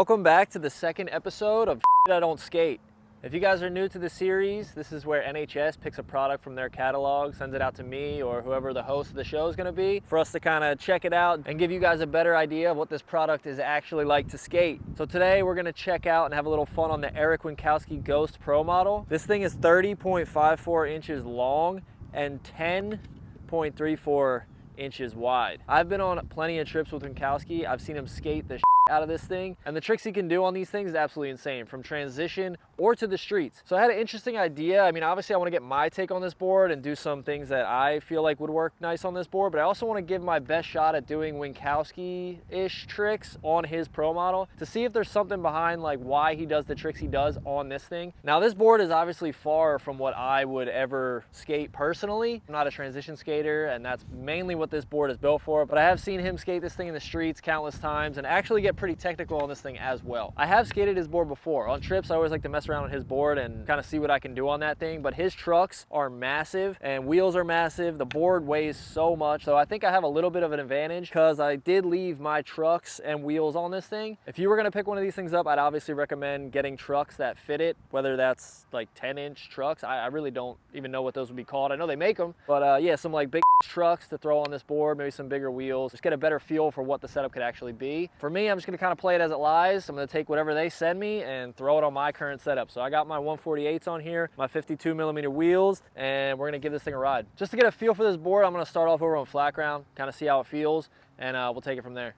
Welcome back to the second episode of I Don't Skate. If you guys are new to the series, this is where NHS picks a product from their catalog, sends it out to me or whoever the host of the show is going to be for us to kind of check it out and give you guys a better idea of what this product is actually like to skate. So today we're going to check out and have a little fun on the Erick Winkowski Ghost Pro model. This thing is 30.54 inches long and 10.34 inches wide. I've been on plenty of trips with Winkowski. I've seen him skate the out of this thing, and the tricks he can do on these things is absolutely insane, from transition or to the streets. So I had an interesting idea. I mean, obviously I want to get my take on this board and do some things that I feel like would work nice on this board, but I also want to give my best shot at doing Winkowski-ish tricks on his pro model to see if there's something behind like why he does the tricks he does on this thing. Now this board is obviously far from what I would ever skate personally. I'm not a transition skater, and that's mainly what this board is built for, but I have seen him skate this thing in the streets countless times and actually get pretty technical on this thing as well. I have skated his board before. On trips, I always like to mess around with his board and kind of see what I can do on that thing, but his trucks are massive and wheels are massive. The board weighs so much, so I think I have a little bit of an advantage because I did leave my trucks and wheels on this thing. If you were gonna pick one of these things up, I'd obviously recommend getting trucks that fit it, whether that's like 10-inch trucks. I really don't even know what those would be called. I know they make them, but yeah, some like big trucks to throw on this board, maybe some bigger wheels, just get a better feel for what the setup could actually be. For me, I'm just gonna kind of play it as it lies. I'm gonna take whatever they send me and throw it on my current setup. So I got my 148s on here, my 52mm wheels, and we're gonna give this thing a ride. Just to get a feel for this board, I'm gonna start off over on Flatground, kind of see how it feels, and we'll take it from there.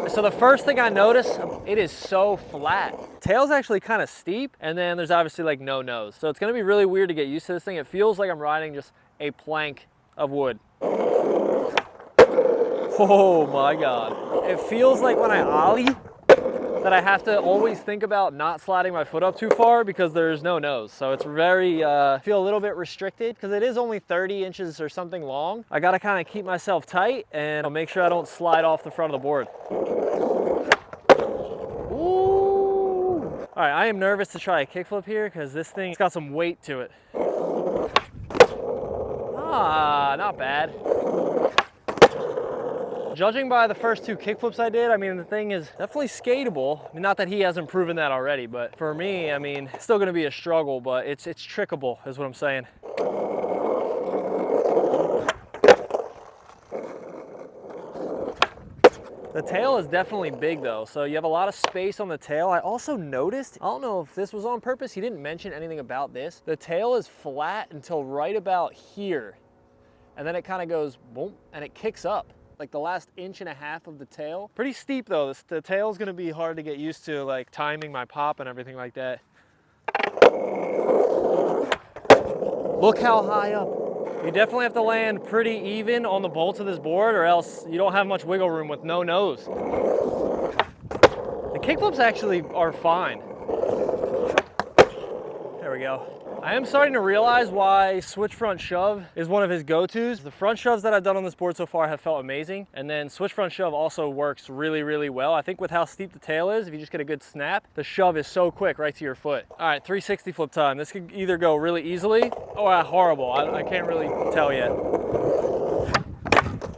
So the first thing I notice, it is so flat. Tail's actually kind of steep, and then there's obviously like no nose. So it's gonna be really weird to get used to this thing. It feels like I'm riding just a plank of wood. Oh my God. It feels like when I ollie that I have to always think about not sliding my foot up too far because there's no nose. So it's very, feel a little bit restricted because it is only 30 inches or something long. I gotta kind of keep myself tight and I'll make sure I don't slide off the front of the board. Ooh. All right, I am nervous to try a kickflip here because this thing's got some weight to it. Ah, not bad. Judging by the first two kickflips I did, I mean, the thing is definitely skatable. I mean, not that he hasn't proven that already, but for me, I mean, it's still gonna be a struggle, but it's trickable is what I'm saying. The tail is definitely big though, so you have a lot of space on the tail. I also noticed, I don't know if this was on purpose, he didn't mention anything about this. The tail is flat until right about here, and then it kind of goes boom, and it kicks up. Like the last 1.5 inches of the tail. Pretty steep though. The tail's gonna be hard to get used to, like timing my pop and everything like that. Look how high up. You definitely have to land pretty even on the bolts of this board or else you don't have much wiggle room with no nose. The kickflips actually are fine. There we go. I am starting to realize why switch front shove is one of his go-tos. The front shoves that I've done on this board so far have felt amazing. And then switch front shove also works really, really well. I think with how steep the tail is, if you just get a good snap, the shove is so quick right to your foot. All right, 360 flip time. This could either go really easily or horrible. I can't really tell yet.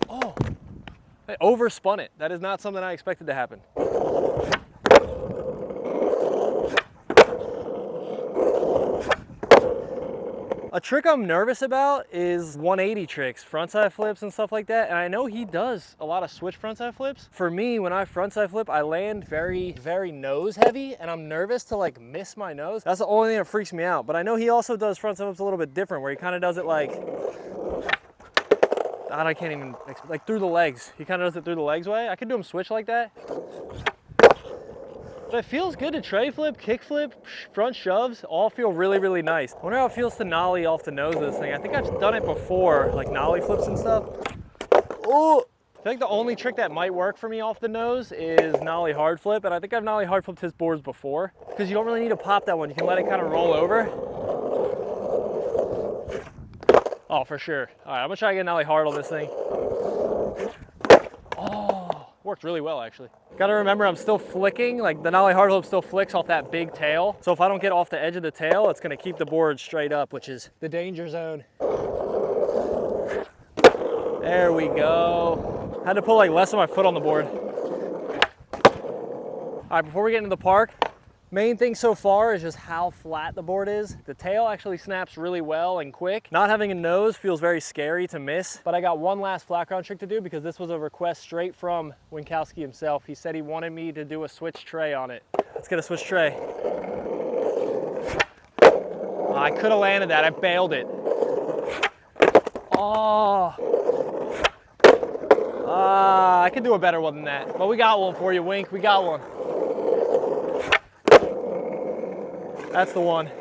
Oh, I overspun it. That is not something I expected to happen. A trick I'm nervous about is 180 tricks, frontside flips and stuff like that. And I know he does a lot of switch frontside flips. For me, when I frontside flip, I land very, very nose heavy and I'm nervous to like miss my nose. That's the only thing that freaks me out. But I know he also does frontside flips a little bit different where he kind of does it like, I can't even, like through the legs. He kind of does it through the legs way. I could do him switch like that. But it feels good to tray flip, kick flip, front shoves, all feel really, really nice. I wonder how it feels to nollie off the nose of this thing. I think I've done it before, like nollie flips and stuff. Oh, I think the only trick that might work for me off the nose is nollie hard flip, and I think I've nollie hard flipped his boards before because you don't really need to pop that one. You can let it kind of roll over. Oh, for sure. All right, I'm gonna try to get nollie hard on this thing. Oh, worked really well actually. Gotta remember I'm still flicking, like the nollie hard flip still flicks off that big tail. So if I don't get off the edge of the tail, it's gonna keep the board straight up, which is the danger zone. There we go. Had to put like less of my foot on the board. All right, before we get into the park, main thing so far is just how flat the board is. The tail actually snaps really well and quick. Not having a nose feels very scary to miss, but I got one last flatground trick to do because this was a request straight from Winkowski himself. He said he wanted me to do a switch tray on it. Let's get a switch tray. Oh, I could have landed that, I bailed it. Oh. I could do a better one than that, but we got one for you, Wink, we got one. That's the one.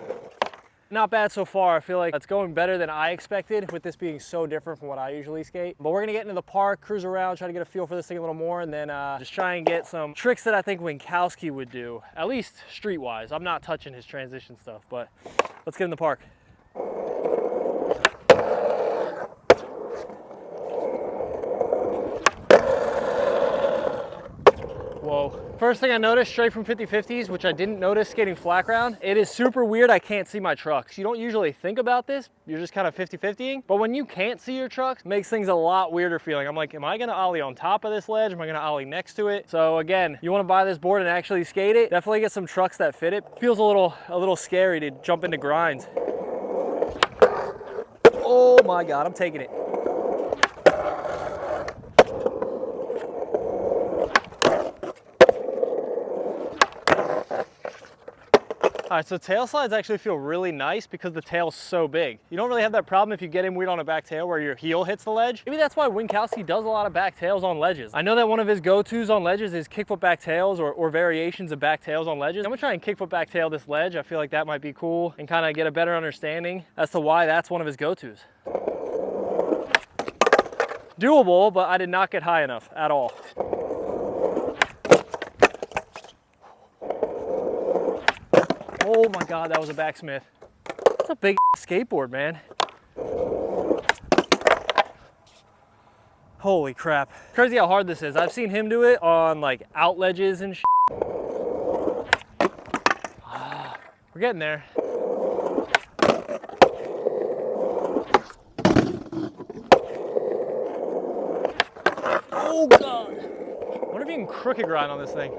Not bad so far. I feel like it's going better than I expected with this being so different from what I usually skate. But we're gonna get into the park, cruise around, try to get a feel for this thing a little more, and then just try and get some tricks that I think Winkowski would do, at least street-wise. I'm not touching his transition stuff, but let's get in the park. Whoa. First thing I noticed straight from 50/50s, which I didn't notice skating Flatground, it is super weird I can't see my trucks. You don't usually think about this, you're just kind of 50/50ing, but when you can't see your trucks, it makes things a lot weirder feeling. I'm like, am I gonna ollie on top of this ledge? Am I gonna ollie next to it? So again, you wanna buy this board and actually skate it, definitely get some trucks that fit it. Feels a little scary to jump into grinds. Oh my God, I'm taking it. All right, so tail slides actually feel really nice because the tail's so big. You don't really have that problem if you get in weird on a back tail where your heel hits the ledge. Maybe that's why Winkowski does a lot of back tails on ledges. I know that one of his go-tos on ledges is kickflip back tails or variations of back tails on ledges. I'm gonna try and kickflip back tail this ledge. I feel like that might be cool and kind of get a better understanding as to why that's one of his go-tos. Doable, but I did not get high enough at all. Oh my God, that was a backsmith. That's a big skateboard, man. Holy crap. Crazy how hard this is. I've seen him do it on like out ledges and shit. We're getting there. Oh God. I wonder if you can crooked grind on this thing.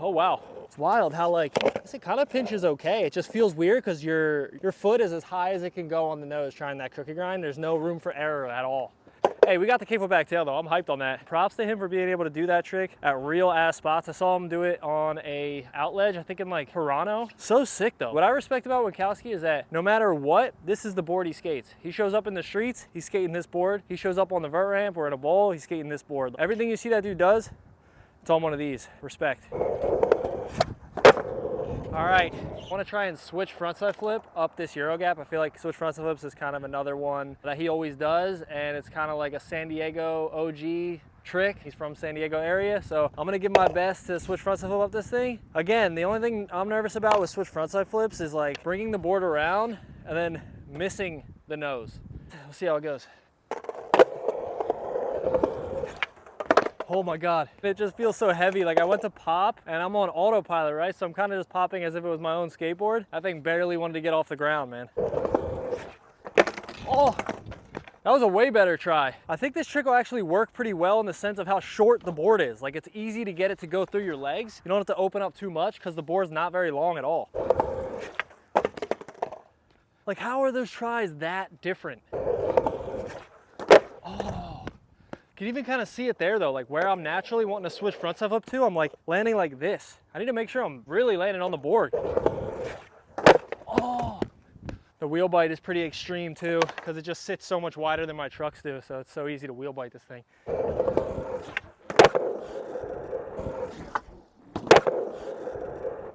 Oh wow, it's wild how like, I guess it kind of pinches okay. It just feels weird because your foot is as high as it can go on the nose trying that crooked grind. There's no room for error at all. Hey, we got the kickflip back tail though. I'm hyped on that. Props to him for being able to do that trick at real ass spots. I saw him do it on a out ledge, I think in like Toronto. So sick though. What I respect about Winkowski is that no matter what, this is the board he skates. He shows up in the streets, he's skating this board. He shows up on the vert ramp or in a bowl, he's skating this board. Everything you see that dude does, it's on one of these. Respect. All right, I want to try and switch frontside flip up this Euro gap. I feel like switch frontside flips is kind of another one that he always does, and it's kind of like a San Diego OG trick. He's from San Diego area, so I'm gonna give my best to switch frontside flip up this thing. Again, the only thing I'm nervous about with switch frontside flips is like bringing the board around and then missing the nose. We'll see how it goes. Oh my God, it just feels so heavy. Like I went to pop and I'm on autopilot, right? So I'm kind of just popping as if it was my own skateboard. That thing barely wanted to get off the ground, man. Oh, that was a way better try. I think this trick will actually work pretty well in the sense of how short the board is. Like it's easy to get it to go through your legs. You don't have to open up too much because the board's not very long at all. Like how are those tries that different? You can even kind of see it there though, like where I'm naturally wanting to switch frontside flip to, I'm like landing like this. I need to make sure I'm really landing on the board. Oh, the wheel bite is pretty extreme too, because it just sits so much wider than my trucks do, so it's so easy to wheel bite this thing.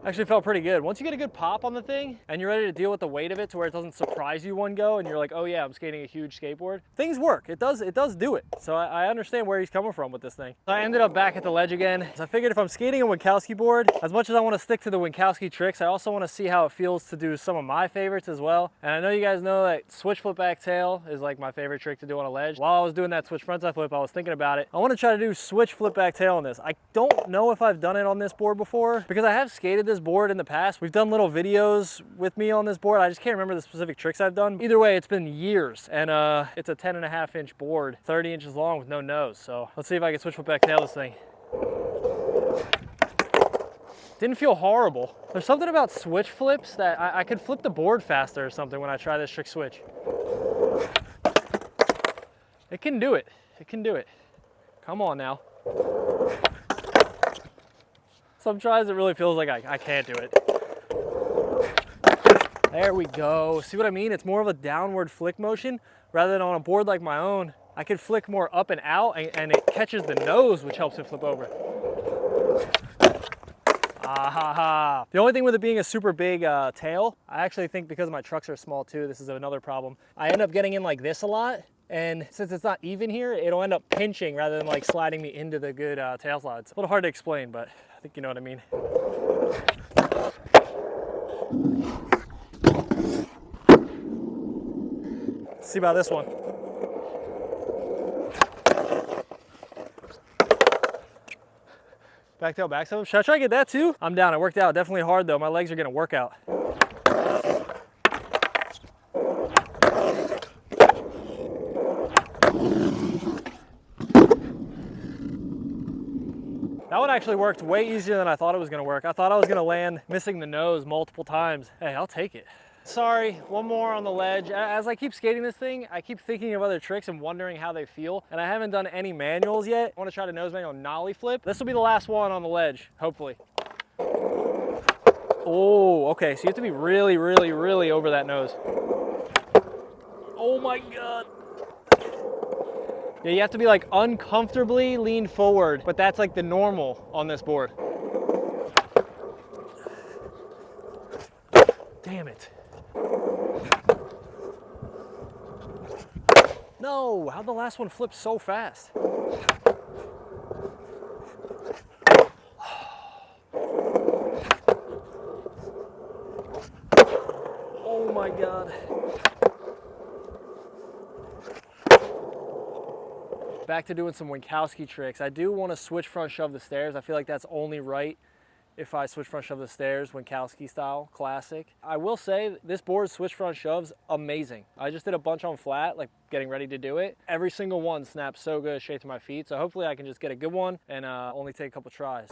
Actually felt pretty good. Once you get a good pop on the thing and you're ready to deal with the weight of it to where it doesn't surprise you one go and you're like, oh yeah, I'm skating a huge skateboard, things work. It does do it. So I understand where he's coming from with this thing. So I ended up back at the ledge again. So I figured if I'm skating a Winkowski board, as much as I want to stick to the Winkowski tricks, I also want to see how it feels to do some of my favorites as well. And I know you guys know that switch flip back tail is like my favorite trick to do on a ledge. While I was doing that switch frontside flip, I was thinking about it. I want to try to do switch flip back tail on this. I don't know if I've done it on this board before because I have skated this board in the past. We've done little videos with me on this board. I just can't remember the specific tricks I've done. Either way, it's been years, and it's a 10.5-inch board, 30 inches long with no nose. So let's see if I can switch flip back tail this thing. Didn't feel horrible. There's something about switch flips that I could flip the board faster or something when I try this trick switch. It can do it. It can do it. Come on now. Some tries it really feels like I can't do it. There we go. See what I mean? It's more of a downward flick motion rather than on a board like my own. I could flick more up and out and it catches the nose, which helps it flip over. Ah ha ha. The only thing with it being a super big tail, I actually think because my trucks are small too, this is another problem. I end up getting in like this a lot. And since it's not even here, it'll end up pinching rather than like sliding me into the good tail slides. A little hard to explain, but I think you know what I mean. Let's see about this one. Back tail, back tail. Should I try to get that too? I'm down, it worked out. Definitely hard though. My legs are gonna work out. That one actually worked way easier than I thought it was gonna work. I thought I was gonna land missing the nose multiple times. Hey, I'll take it. Sorry, one more on the ledge. As I keep skating this thing, I keep thinking of other tricks and wondering how they feel. And I haven't done any manuals yet. I wanna try the nose manual nollie flip. This will be the last one on the ledge, hopefully. Oh, okay, so you have to be really, really, really over that nose. Oh my God. Yeah, you have to be like uncomfortably leaned forward, but that's like the normal on this board. Damn it. No, how'd the last one flip so fast? Oh my God. Back to doing some Winkowski tricks. I do want to switch front shove the stairs. I feel like that's only right if I switch front shove the stairs, Winkowski style, classic. I will say this board switch front shoves amazing. I just did a bunch on flat, like getting ready to do it. Every single one snaps so good straight to my feet. So hopefully I can just get a good one and only take a couple tries.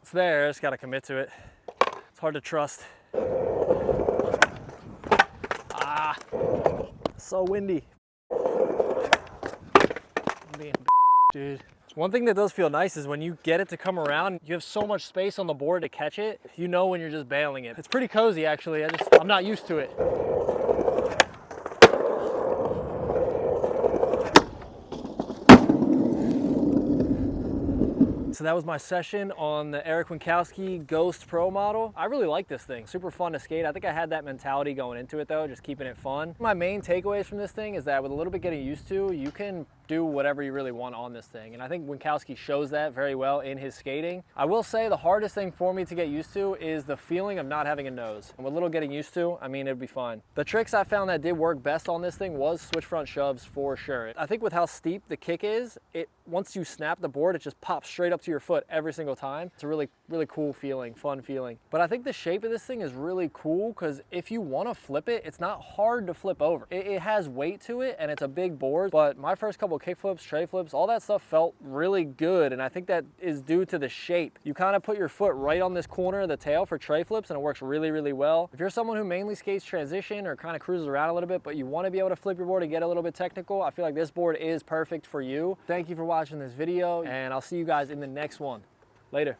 It's there, I just gotta commit to it. It's hard to trust. Ah, so windy. Dude. One thing that does feel nice is when you get it to come around, you have so much space on the board to catch it. You know when you're just bailing it. It's pretty cozy actually. I'm not used to it. So that was my session on the Erick Winkowski Ghost Pro model. I really like this thing, super fun to skate. I think I had that mentality going into it though, just keeping it fun. My main takeaways from this thing is that with a little bit getting used to, you can do whatever you really want on this thing. And I think Winkowski shows that very well in his skating. I will say the hardest thing for me to get used to is the feeling of not having a nose. And with a little getting used to, I mean, it'd be fine. The tricks I found that did work best on this thing was switch front shoves for sure. I think with how steep the kick is, once you snap the board, it just pops straight up to your foot every single time. It's a really, really cool feeling, fun feeling. But I think the shape of this thing is really cool because if you want to flip it, it's not hard to flip over. It has weight to it and it's a big board, but my first couple of kick flips, tray flips, all that stuff felt really good. And I think that is due to the shape. You kind of put your foot right on this corner of the tail for tray flips and it works really, really well. If you're someone who mainly skates transition or kind of cruises around a little bit, but you want to be able to flip your board and get a little bit technical, I feel like this board is perfect for you. Thank you for watching this video and I'll see you guys in the next one. Later.